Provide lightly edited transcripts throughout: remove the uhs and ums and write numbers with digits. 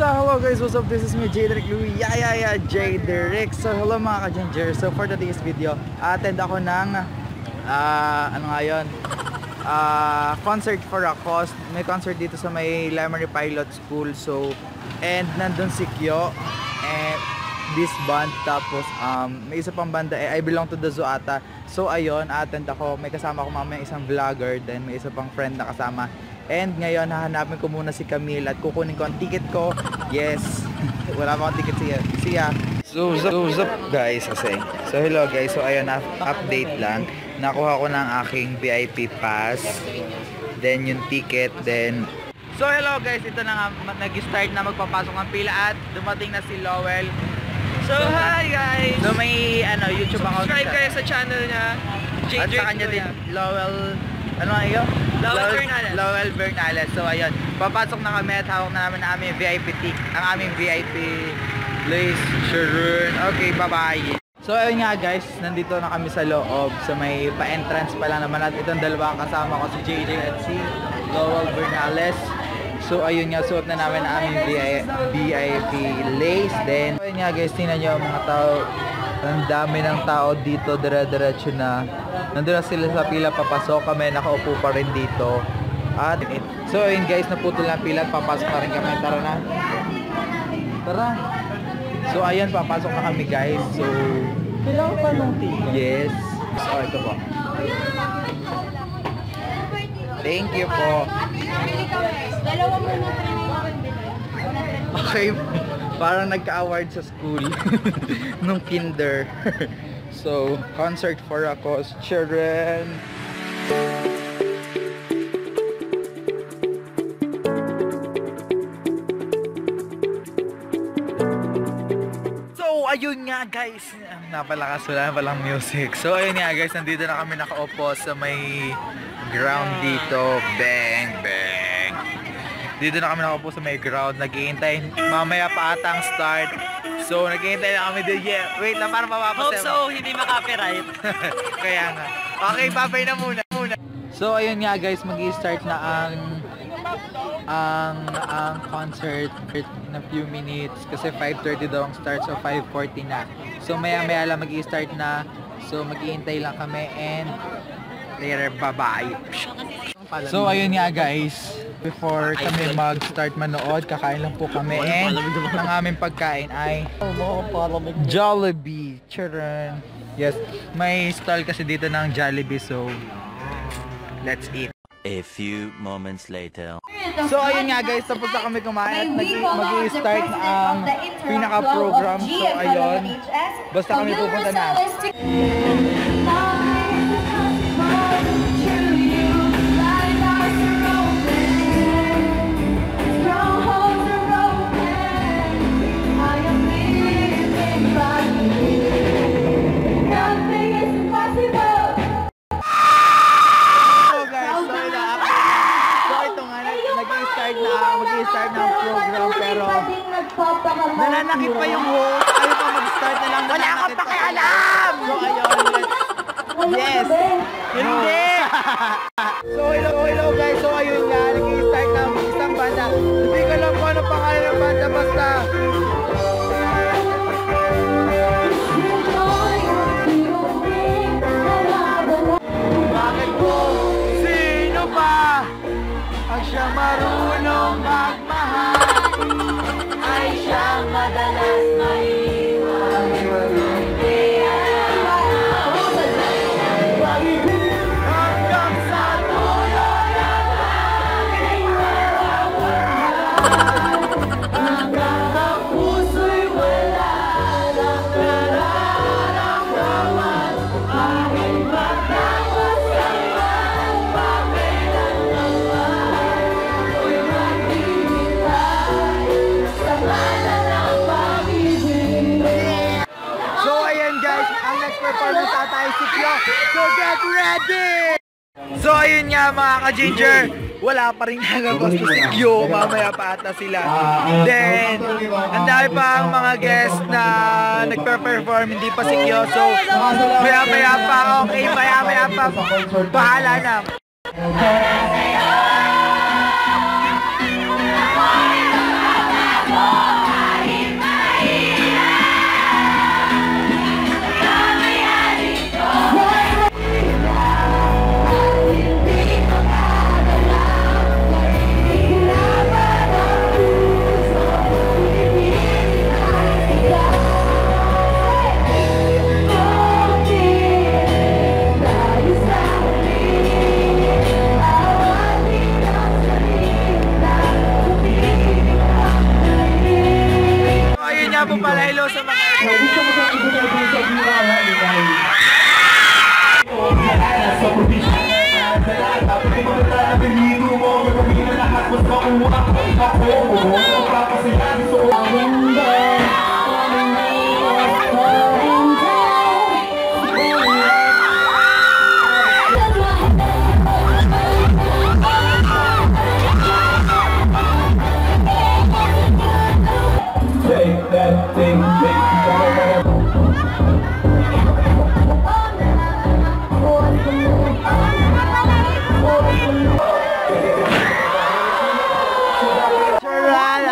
So hello guys, what's up? This is me, J-Derek Louie. J-Derek. So hello mga ka-ginger. So for today's video, attend ako ng ano nga yun? Concert for a cause. May concert dito sa may Lemery Pilot School. So and nandun si Kyo and this band, tapos may isa pang banda, I belong to the Zoo ata. So ayun, attend ako. May kasama ko mamaya isang vlogger, then may isa pang friend na kasama. And ngayon, hahanapin ko muna si Camille at kukunin ko ang ticket ko. Yes, wala pa akong ticket siya. So up guys kasi. So hello guys, so ayun, update lang. Nakuha ko ng aking VIP pass, then yung ticket, then so hello guys, ito na nga, nag-start na magpapasok ng pila at dumating na si Lowell. So hi guys! So may YouTube account. Subscribe kayo sa channel niya. At sa kanya din, Lowell, ano nga yun? Lowell Bernales. So ayun, papasok na kami at hawak na namin ang aming VIP tick, ang aming VIP Luis Sharon. Okay, bye-bye. So ayun nga guys, nandito na kami sa loob. So may pa-entrance pa lang naman at itong dalawang kasama ko, si JJ at si Lowell Bernales. So ayun nga, suot na namin ang aming VIP lace. Then ayun nga guys, tingnan nyo mga tao. Ang dami ng tao dito, dire-diretso na. Nandun na sila sa pila, papasok kami, nakaupo pa rin dito. At so ayun guys, naputol na pila at papasok na rin kami. Tara na. Tara. So ayun, papasok na kami guys. So kailangan pa ng ticket. Yes. So ito po. Thank you po. Okay, parang nagka-award sa school nung kinder. So, concert for a cause, children. So, ayun nga guys, napalakas, wala palang music. So, ayun nga guys, nandito na kami nakaupo sa may ground dito. Bang, bang. Dito na kami nakaupo sa may ground, nag-iintay. Mamaya pa ata ang start. So, nag-iintay na kami din. Yeah, wait lang, para mapapasema. Hope so, hindi maka-copyright. Kaya nga. Okay, babay na muna. So, ayun nga guys, mag-i-start na ang concert in a few minutes. Kasi 5:30 daw ang start, so 5:40 na. So, maya-maya lang mag-i-start na. So, mag-iintay lang kami and later, bye-bye. So, ayun nga guys. Before kami mag-start manood, kakain lang po kami. And ang aming pagkain ay Jollibee. Children. Yes, may stall kasi dito ng Jollibee. So, let's eat. A few moments later. So, ayun nga guys. Tapos na kami kumain at mag-i-start na ang pinaka-program. So, ayun. Basta kami pupunta na. Mag-i-start na ang program pero nananakit pa yung host. Ayaw pa mag-start na lang. Wala akong pakialam! So ayun, yes! Hindi! So hello guys. So ayun nga, nag-i-start na ang isang banda. Hindi ko alam kung ano pangalan ng banda, basta bakit po? Sino pa ang siya marunong magmahal? Ay siyang madalas maiwan. Hindi hanggang sa tuloy ang aking hanggang ang puso'y wala lang nararamdaman. Aking magkakasalan pakilan naman. Ako'y maghihintay sa ngalan ng pag-ibig. So ayan guys, ang next performance ata ay si Kyo. So get ready! So ayun nga mga ka-ginger, wala pa rin nagagos si Kyo, mamaya pa ata sila. Then, ang dami pa ang mga guests na nagpe-perform, hindi pa si Kyo. So, maya-maya pa, okay, maya-maya pa, bahala na.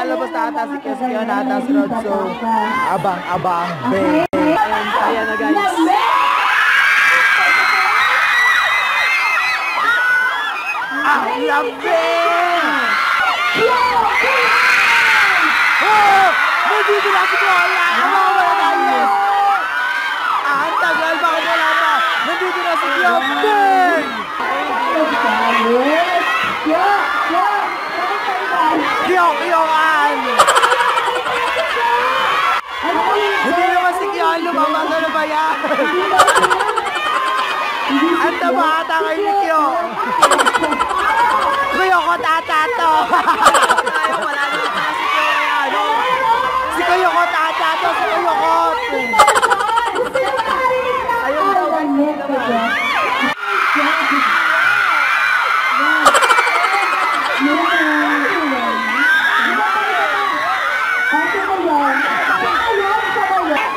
Lalabas na ata si Keskion na ata si Rod. So, abang-abang, be. Ayan na guys. Ang lambing! Oh! Nandito na si Kuala! Wala na yes! Ang tagal, bakit wala na? Nandito na si Lambing! Kiyok-kiyokan! Hindi naman si Kiyon, lumabas na ba yan? Ang taba ata kay ni Kiyok! Kuyoko tata to! Wala na ata si Kiyok yan! Si Kuyoko tata to! Si Kuyoko! Ayun daw, hindi naman.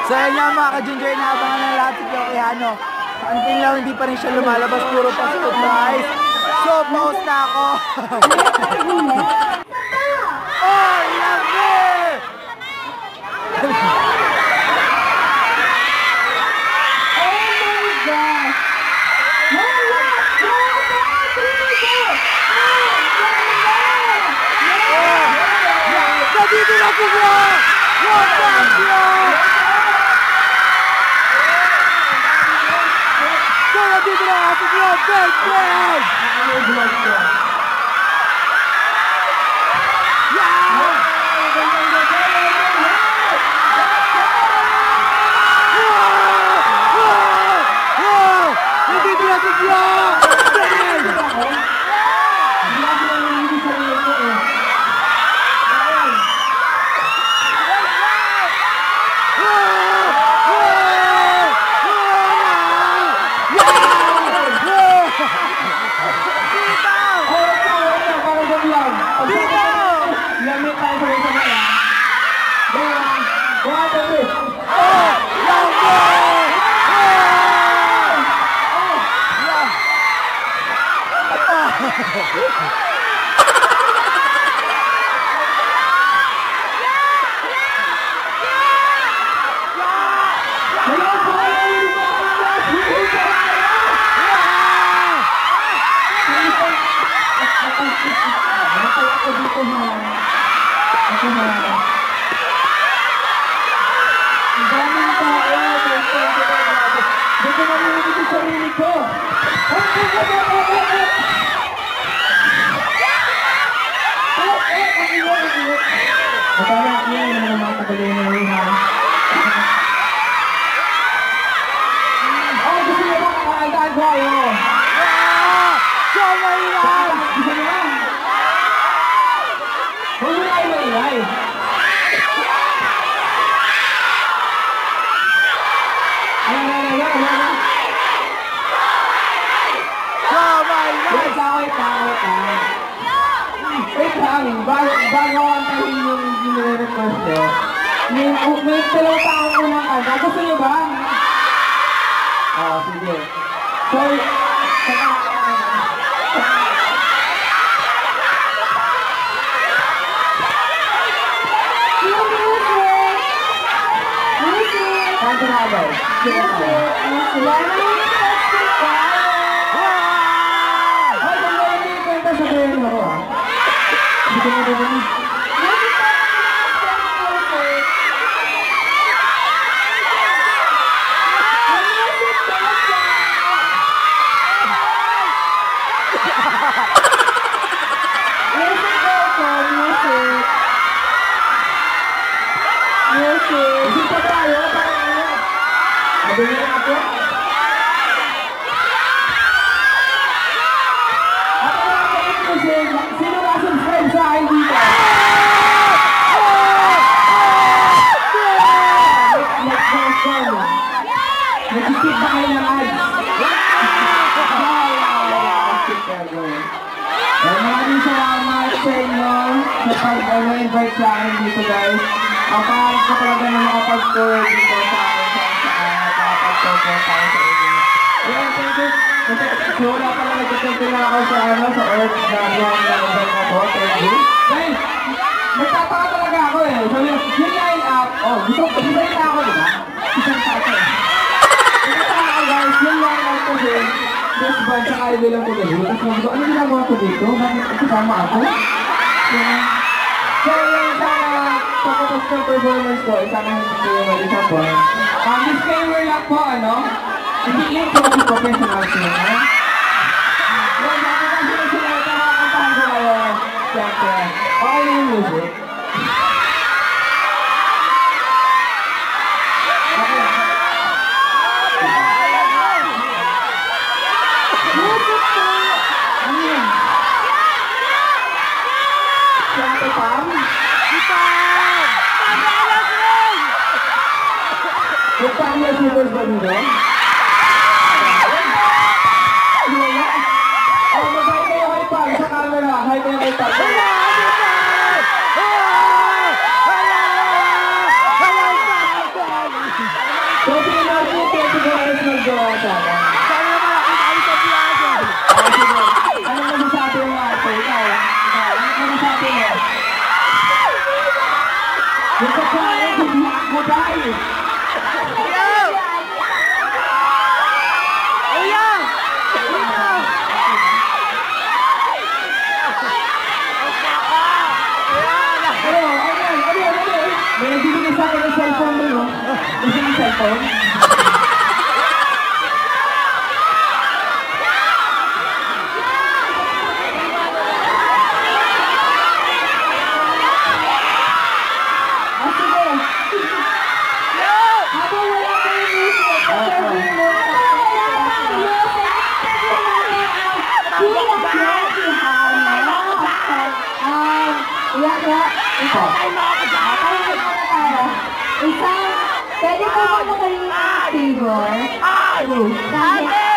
So yun nga mga ka-Ginger, naabangan na lahat si Kiyokihano. Until lang hindi pa rin siya lumalabas, puro passport guys. So pause na ako. Oh, love it! Nandito na si Kiyok! What's up, Kiyok? So, nandito na si Kiyok! Big, big! Nandito na si Kiyok! Big! Bago ang tayo yung nire-request eh. May dalawa pa akong unang kanta. Gusto nyo ba? Oo, sige. So, kanta na ba? Ay, kung may hindi kanta sabihin ako ah. Hindi ko na rin. Music pa tayo, parang ano. Mabili na ako. Sino ba subscribe sa ID? sa inyo na pag-invite sa akin dito guys. Ang pangarap ko talaga na makapag-tour dito sa akin sa makapag-tour tayo sa inyo. Ayan, thank you. So wala pala nagtatento na ako sa Earth na yung ako. Thank you. Guys, nagtataka talaga ako eh. So yung line up, gusto ko na ako diba? Isang tato. Nagtataka ako guys, yung line up ko din. This band sa Ivy lang ko dito. Tapos lang ko, ano ginagawa ko dito? Bakit kasama ako? So yun, sana pagkatapos ng performance ko, sana hindi ko yung mag-disappoint. Disclaimer lang po, hindi yun po kasi professional singer. Yun, bakit ang sinusunod na makakantahan ko kayo? Siyempre, okay na yung music. Yung Pamela Supers ba nito? Mag-hi kayo kay Pam sa camera. Hi kayo kay Pam. So, pinag-hi 24 hours mag-gawa sa akin. Sana naman nakita kami sa vlog. Anong masasabi mo ate? Ikaw? Anong masasabi mo? Yung pagkain, hindi ako dahil. May nagbibigay sa akin ng cellphone mo, no? Gusto ng cellphone? Sige! Habang wala ko yung music, sasabihin mo, pwede po ba magaling favor? Ate!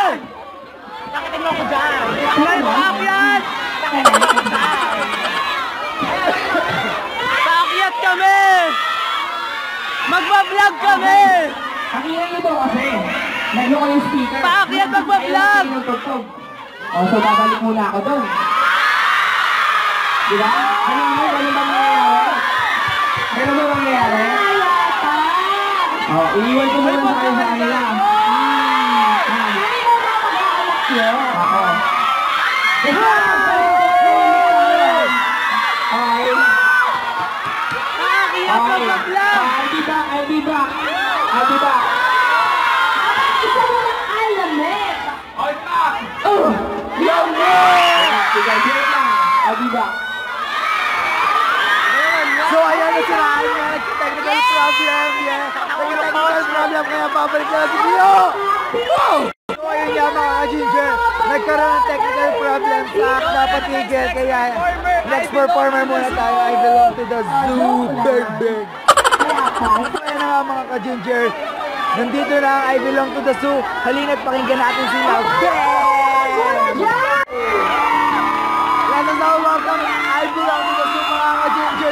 Nakitin mo ako dyan! Dahil mo akyat! Paakyat kami! Magbablog kami! ang ingay nito kasi, lalo ko yung speaker. Paakyat magbablog! So babalik muna ako doon. Diba? Ganun ba mangyayari? Ganun ba mangyayari? Iiwan ko muna sa kayo sa kanila. Hindi mo ba mag-aalak yun? Ako. Paakyat magbablog! I'll be back. Isa mo ng alamit! Sige, wait lang. I'll be back. So ayan na sila, nag-technical problem, nag-technical problem, kaya babalik na si Pio! So ayun nga mga ka-ginger, nagkaroon ng technical problem sa napatigil, kaya next performer muna tayo, I belong to the zoo, big. So ayan na nga mga ka-ginger, nandito na ang I belong to the zoo, halina't pakinggan natin sila, Lalo na welcome, I belong to the zoo mga ka-ginger,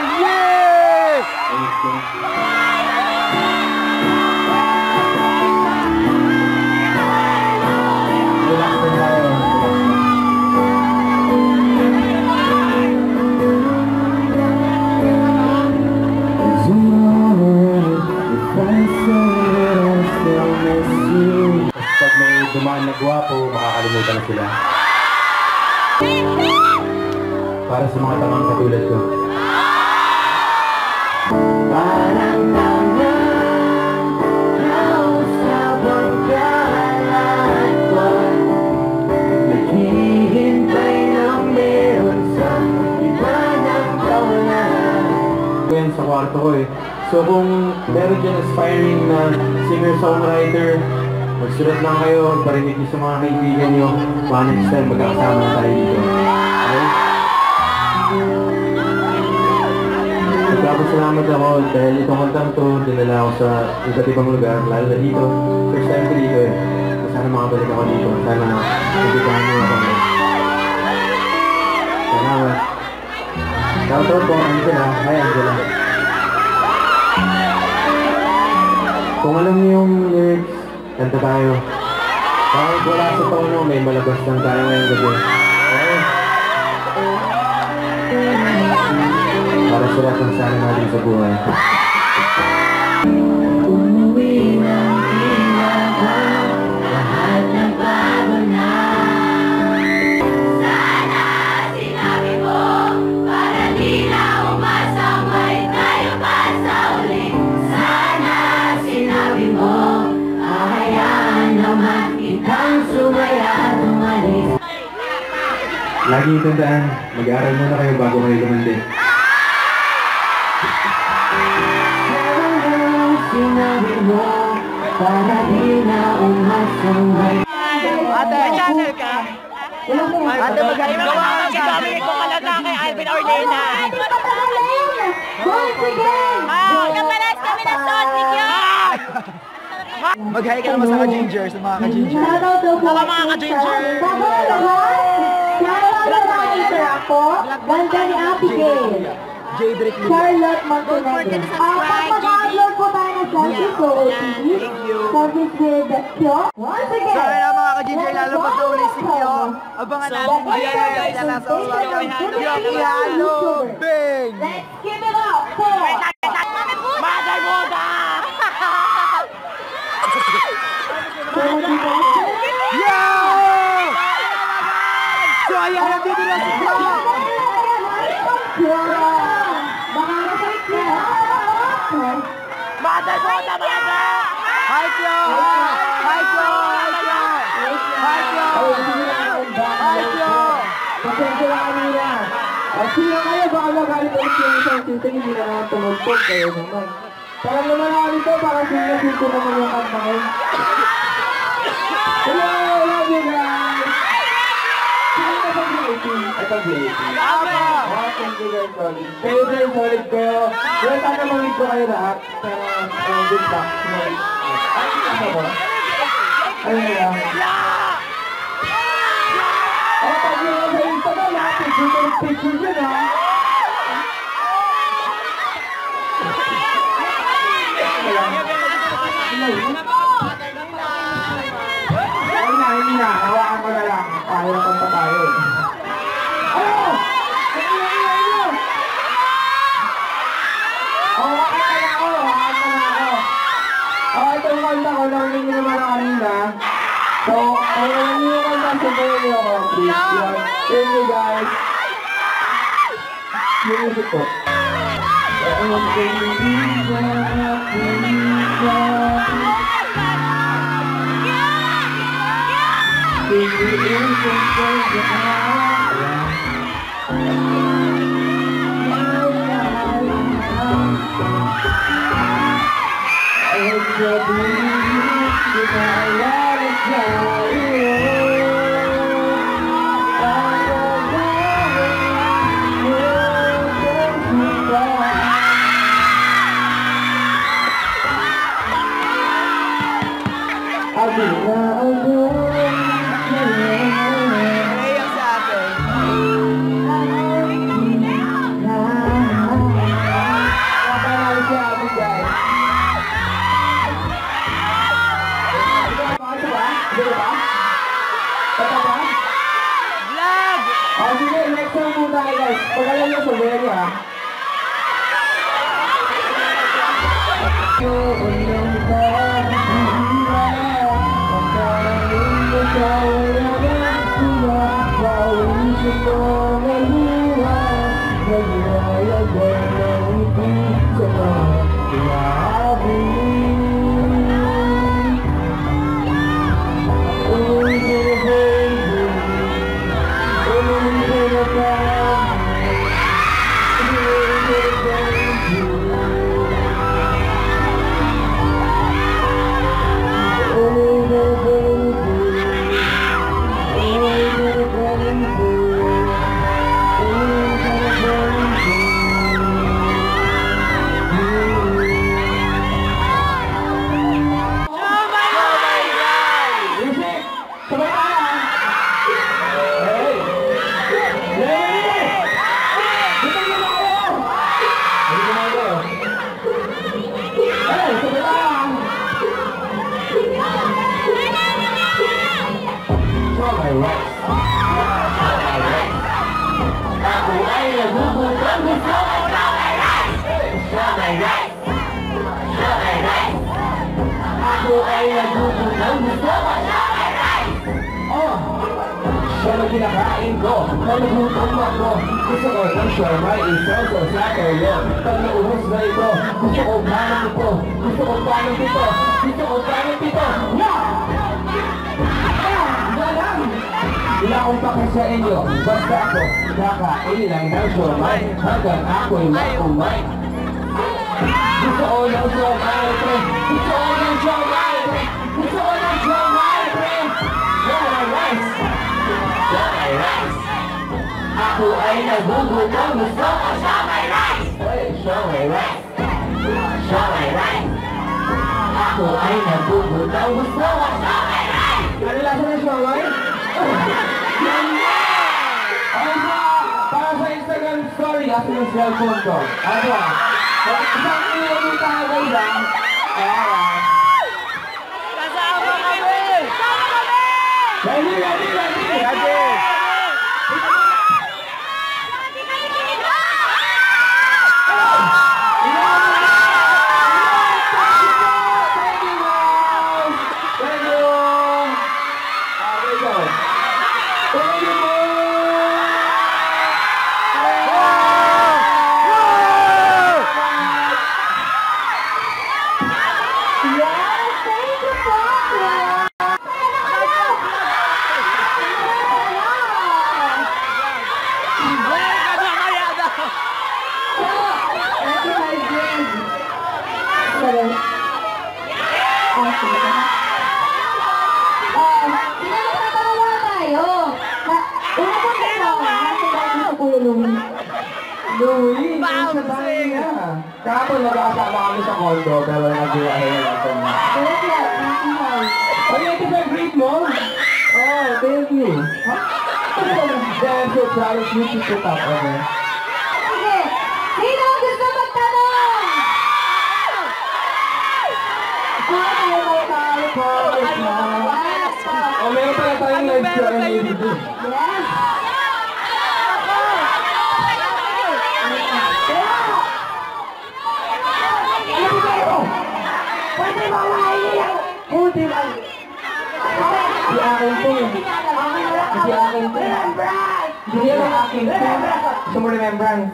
Pag may dumaan na gwapo, makakalimutan na sila. Para sa mga tangang katulad ko. Parang nausap ang kalat ko. Naghihintay ng meron sa iba ng kawalan. Yan sa kwarto ko eh. So kung meron dyan aspiring na singer-songwriter, magsulat lang kayo, parinig niyo sa mga kaibigan nyo, mga next time magkakasama na tayo dito. Okay? Nagpapasalamat ako dahil itong kantang to, dinala ako sa iba't ibang lugar, lalo na dito. First time ko dito eh. Sana makabalik ako dito. Sana nabitahan mo ako. Salamat. kanta tayo. Kahit wala sa tono, may malabas lang tayo ngayong gabi. Okay? Para sa lahat ng sana natin sa buhay. Umuwi ng ilaw, lahat ng bago na. Sana sinabi mo, para di na umasabay tayo pa sa uli. Sana sinabi mo, hayaan naman kitang sumaya at umalis. Lagi tandaan, mag-aaral muna kayo bago kayo lumandi. Sinabi mo, para di na umasabay. Ate, may channel ka? Ate, magaling mo ka. Sabi ko talaga kay Alvin Ornena. Once again! Kapalas kami ng Sonic yun! Mag-hi ka naman sa ka-ginger, sa mga ka-ginger. Shoutout daw po Mga ka-ginger. Bago na lahat, shoutout sa mga interact po. Ganda ni Abigail. J-Drake Lula. Charlotte Montenegro. Pag mag-upload po tayo ng selfie ko, OTV. Selfies with Kyo. Once So again. ayun na mga ka-ginger, lalabas na uli si Kyo. Abangan natin ngayon guys, na nasa usagang Kyo Bing! Let's give it up for Mother Buddha! Yo! So ayan, nandito na si Kyo! Mother Buddha, mother! Hi Kyo! Hi Kyo! Hi Kyo! Hi Kyo! Hi Kyo! Pasensya na kanina. Sino kayo? Baka magalit ulit yung isang sintay, hindi na naman tumugtog kayo naman. Parang naman ako nito, parang sinasito naman yung kanta ko. Hello! Love you guys! Sino ka pag V18? Ay, pag V18. Thank you guys, solid. Kayo guys, solid kayo. Well, sana mamit ko kayo lahat. Pero, good luck. Ay, ano ba? Ayun na lang. Oh, pag yung sa Instagram, lahat picture yun, ha? Hindi na. Hawakan ko na lang. Kaya kang pa tayo. Ano? Hawakan ka na ako. Itong kanta ko, narinig niyo naman ako kanina. So, narinig niyo yung kanta, subuhin niyo ako. Please, yun. Thank you, guys. Yung music po. Naiyak sa atin. Vlog! Sige, next song muna guys. Pagalan nyo sa very ha. Ako ay nagugutom. Gusto ko siya may rice! Oh! Siya na kinakain ko. Nagugutom ako. Gusto ko ng siomay. Isoso sa kayo. Pag naubos na ito, gusto ko paano ito. Gusto ko paano ito. Gusto ko paano ito. Walang! Wala akong pake sa inyo. Basta ako kakain lang ng siomay. Hanggang ako'y makumay. Gusto ko ng siomay, pre. Gusto ko ng siomay, pre. Gusto ko ng siomay, pre. Siomay rice. Siomay rice. Ako ay nagugutom. Gusto ko siomay rice. Siomay rice. Siomay rice. Ako ay nagugutom. Gusto ko siomay rice. Ano lasa ng siomay? Para sa Instagram story, aso yung cellphone ko. Ano ah? Isang yung tagay lang. Kasama kami! Kasama kami! Ready! Louie, nasa tayo nga. Kahapon magkakasama kami sa condo, pero nag-iwahe na lang kami. Oh, yung grade mo? Oh, thank you. Huh? I'm so proud of you to put up, okay? Sige, sino ang gusto magtanong? Oh, meron pala tayong live show on YouTube. Yes. Pwede ba mahihiyaw? Pwede ba? Si akin to. Si akin to. Hindi yan ang akin to. Gusto mo remembrance?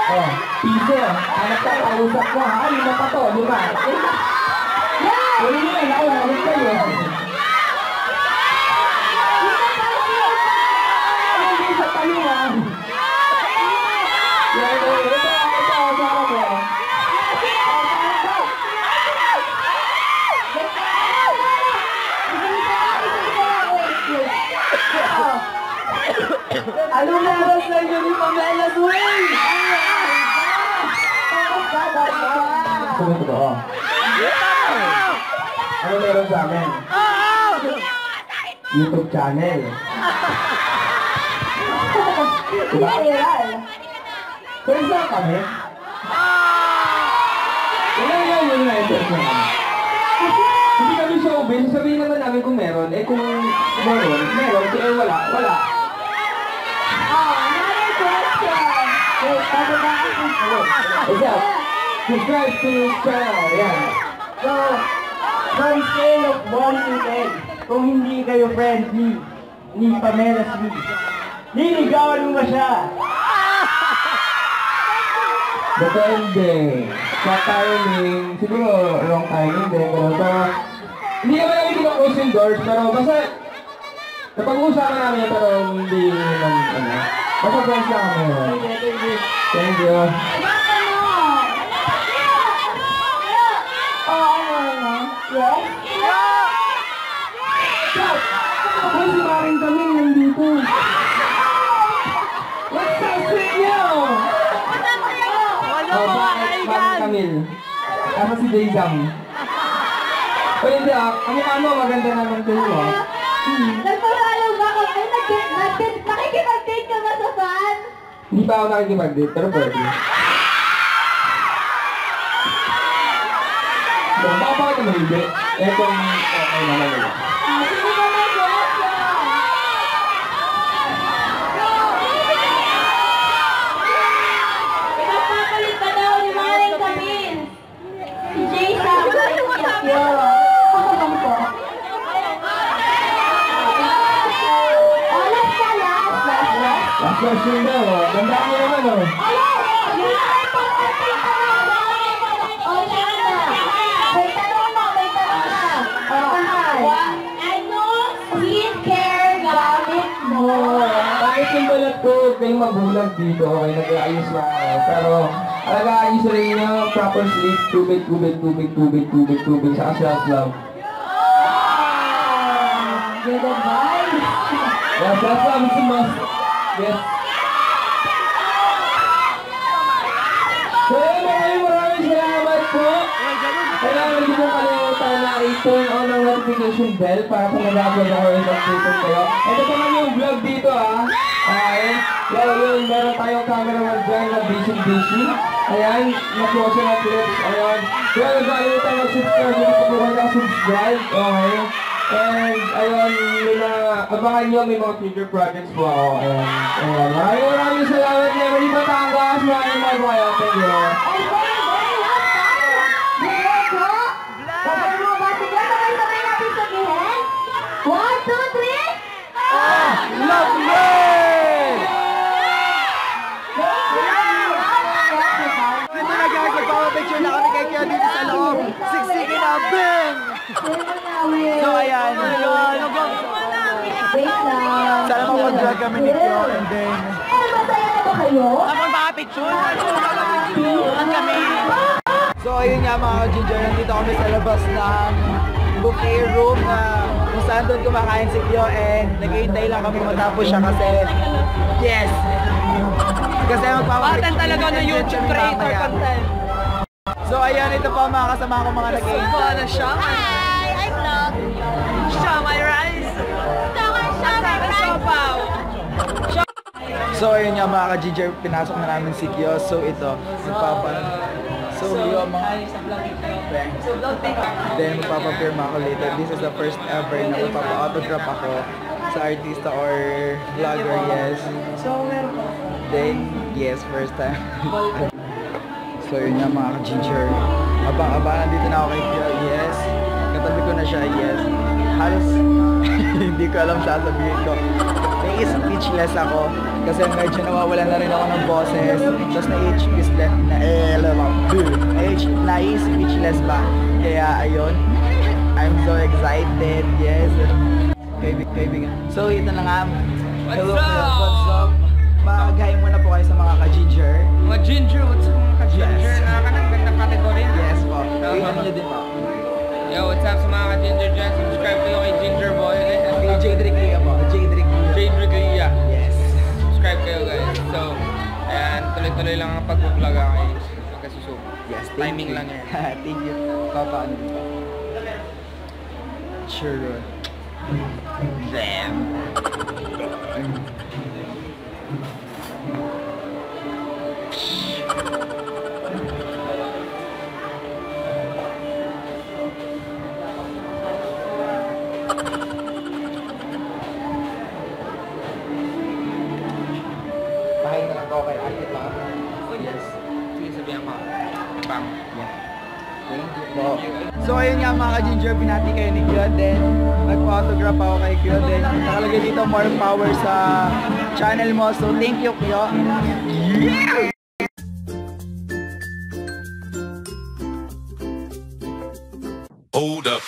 Oh, piso. Anak ka, pausap ko ha. 5 pa to, 5. Uli nyo, ako namin kayo. Hindi sa talungan. Ito, sama mo. Anong oras na yun ni Pamela Suey? Sabi ko ba? Ano meron sa amin? YouTube channel. Diba? Pero saan kami? Wala yun na-effort na kami. Hindi kami showbiz, sabihin naman namin kung meron. Eh kung meron, kung wala, wala. Another question. Wait, ano ba? What's up? Subscribe to this channel, yan. So, from scale of 1 to 10, kung hindi kayo friendly ni Pamela Suey, niligawan mo ba siya? Depende. Sa timing, siguro wrong timing din. Pero hindi naman namin kinoclose yung doors, pero basta napag-uusapan namin yan, pero hindi naman, basta friends lang kami. Thank you. Yes? Ako si Maring kami nandito. What's up with you? Wala mga Maring kaigan! Camille. Ako si Dayzam. O hindi kamukha mo, maganda naman kayo Nagpapalaw ba ka? Ay, nakikipag-date ka ba sa fan? Hindi pa ako nakikipag-date, pero pwede. So, bakit naman hindi? Etong okay naman nila. Sino ba may question? Ipagpapalit pa daw ni Maring Camille. Last question daw. Ganda mo naman oh. May tanong na. Ano skincare gamit mo? Kahit yung balat ko, kayong magulang dito, okay, nag-aayos lang ako. Pero, alagaan nyo sa inyo, proper sleep, tubig, saka self-love. Good advice. Yeah, self-love is a must. Yes. So, maraming salamat po. Kailangan hindi mo kalimutan na i-turn on ang notification bell para kung nag-upload ako yung updated kayo. Ito pa kami yung vlog dito Okay. Yun, meron tayong cameraman dyan na busy. Ayan, nakuha siya ng clips. Ayan. Kaya nag-kalimutan mag-subscribe. Hindi pa po kayo subscribe. Okay. And, ayun, abangan nyo, may mga future projects po ako. Ayan. Maraming salamat. Never Batangas. Maraming kayo. Thank you. Picture na kami kay Kaya dito sa loob. Siksikin na, bang! So ayan. Sana mag-vlog kami ni Kyo and then... Masaya na ba kayo? Tapos baka picture. Kami. So ayun nga mga ka-ginger, nandito kami sa labas ng buffet room na kung saan doon kumakain si Kyo and nag-iintay lang kami matapos siya kasi... Yes! Kasi Content talaga ng YouTube creator content. So ayan, ito pa mga kasama ko mga nag-iintay. Ano siya? Hi! I vlog. Siya, my rice. Siopaw. So ayun nga mga ka-ginger, pinasok na namin si Kyo. So ito, So Kyo mga... Then magpapapirma ako later. This is the first ever na magpapa-autograph ako sa artista or vlogger, yes. Then, yes, first time. So yun nga mga ka-ginger. Abang-abangan dito na ako kay Kyo, yes. Katabi ko na siya, yes. Halos hindi ko alam sasabihin ko. May speechless ako kasi medyo nawawalan na rin ako ng boses. Tapos na-speechless ba? Kaya ayun, I'm so excited, yes. Kaibigan. So ito na nga. Hello, what's up? Mag-hi muna po kayo sa mga ka-ginger. Mga ginger, what's up mga ka-ginger? Yes. Nakakagandang kategory. Yes po. Tingnan nyo din po. Yo, what's up sa mga ka-ginger dyan? Subscribe kayo kay Ginger Boy. Kay J-Drick Lia po. J-Drick Lia. J-Drick Lia. Yes. Subscribe kayo guys. So, ayan, tuloy-tuloy lang ang pag-vlog ako eh. Magkasusuko. Yes, Timing lang yan. Thank you. Papa, ano din po? Sure. Damn. Pahinga lang ako kay Ate pa. Yes. Sige, sabihan ko. Bang. Yeah. Thank you po. So ayun nga mga ka-ginger, binati kayo ni Kyo. Then nagpa-autograph ako kay Kyo. Then nakalagay dito more power sa channel mo. So thank you Kyo. Yeah! Hold up.